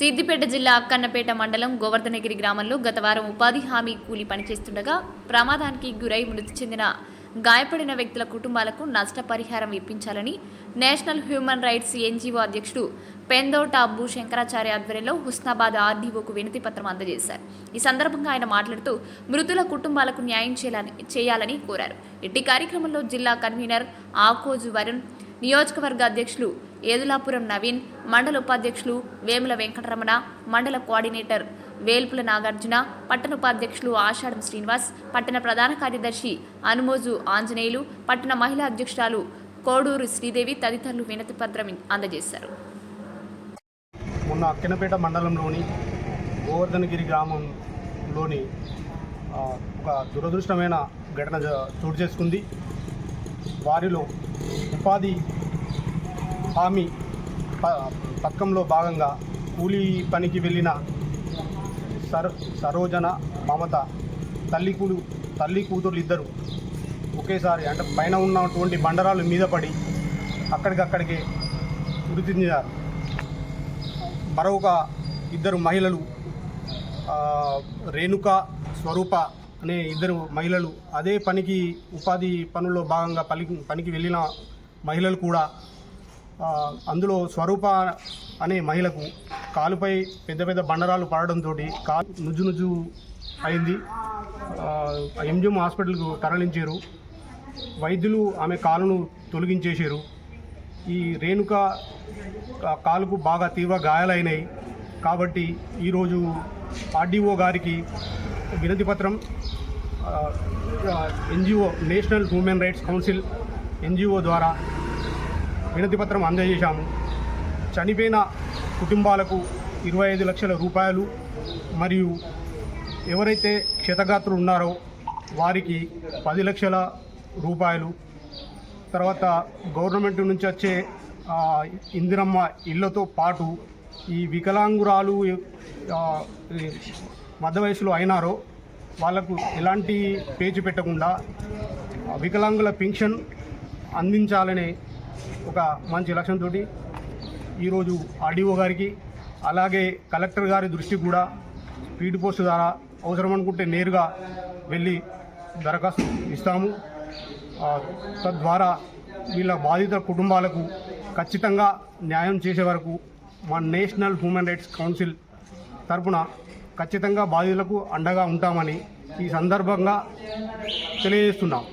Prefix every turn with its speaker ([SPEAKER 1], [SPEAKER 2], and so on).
[SPEAKER 1] సిద్దిపేట జిల్లా అక్కన్నపేట మండలం గోవర్ధనగిరి గ్రామంలో గత వారం ఉపాధి హామీ కూలీ పనిచేస్తుండగా ప్రమాదానికి గురై మృతి చెందిన గాయపడిన వ్యక్తుల కుటుంబాలకు నష్టపరిహారం ఇప్పించాలని నేషనల్ హ్యూమన్ రైట్స్ ఎన్జీఓ అధ్యక్షుడు పెందోట అబ్బు శంకరాచార్య ఆధ్వర్యంలో హుస్నాబాద్ ఆర్డీఓకు వినతి పత్రం అందజేశారు. ఈ సందర్భంగా ఆయన మాట్లాడుతూ మృతుల కుటుంబాలకు న్యాయం చేయాలని కోరారు. ఇట్టి కార్యక్రమంలో జిల్లా కన్వీనర్ ఆకోజు వరుణ్, నియోజకవర్గ అధ్యక్షులు ఏదులాపురం నవీన్, మండల ఉపాధ్యక్షులు వేముల వెంకటరమణ, మండల కోఆర్డినేటర్ వేల్పుల నాగార్జున, పట్టణ ఉపాధ్యక్షులు ఆషాఢం శ్రీనివాస్, పట్టణ ప్రధాన కార్యదర్శి అనుమోజు ఆంజనేయులు, పట్టణ మహిళా అధ్యక్షురాలు కోడూరు శ్రీదేవి తదితరులు వినతి పత్రం అందజేశారు.
[SPEAKER 2] మొన్న అక్కన్నపేట మండలంలోని గోవర్ధనగిరి గ్రామంలోని ఒక దురదృష్టమైన ఘటన చోటు చేసుకుంది. వారిలో ఉపాధి హామీ పథకంలో భాగంగా కూలీ పనికి వెళ్ళిన సరోజన, మమత తల్లి కూతురు ఇద్దరు ఒకేసారి అంటే పైన ఉన్నటువంటి బండరాలు మీద పడి అక్కడికక్కడికే మృతి చెందారు. మరొక ఇద్దరు మహిళలు రేణుక, స్వరూప అనే ఇద్దరు మహిళలు అదే ఉపాధి పనుల్లో భాగంగా పనికి వెళ్ళిన మహిళలు కూడా అందులో స్వరూప అనే మహిళకు కాలుపై పెద్ద పెద్ద బండరాలు పడడంతో కాలు నుజ్జు అయింది. ఎంజిఎం హాస్పిటల్కు తరలించారు. వైద్యులు ఆమె కాలును తొలగించేశారు. ఈ రేణుక కాలుకు బాగా తీవ్ర గాయాలైనాయి. కాబట్టి ఈరోజు ఆర్డీఓ గారికి వినతి పత్రం NGO national human rights council NGO ద్వారా వినతి పత్రం అందజేశాము. చనిపోయిన కుటుంబాలకు 25 లక్షల రూపాయలు మరియు ఎవరైతే క్షతగాత్రులు ఉన్నారో వారికి 10 లక్షల రూపాయలు, తర్వాత గవర్నమెంట్ నుంచి వచ్చే ఇందిరమ్మ ఇళ్లతో పాటు ఈ వికలాంగురాలు మధ్య వయసులో అయినారో వాళ్లకు ఎలాంటి పేచి పెట్టకుండా వికలాంగుల పెన్షన్ అందించాలనే ఒక మంచి లక్ష్యంతో ఈరోజు ఆర్డీఓ గారికి అలాగే కలెక్టర్ గారి దృష్టికి కూడా స్పీడ్ పోస్ట్ ద్వారా అవసరం అనుకుంటే నేరుగా వెళ్ళి దరఖాస్తు ఇస్తాము. తద్వారా వీళ్ళ బాధిత కుటుంబాలకు ఖచ్చితంగా న్యాయం చేసే వరకు మా నేషనల్ హ్యూమన్ రైట్స్ కౌన్సిల్ తరపున ఖచ్చితంగా బాధితులకు అండగా ఉంటామని ఈ సందర్భంగా తెలియజేస్తున్నాం.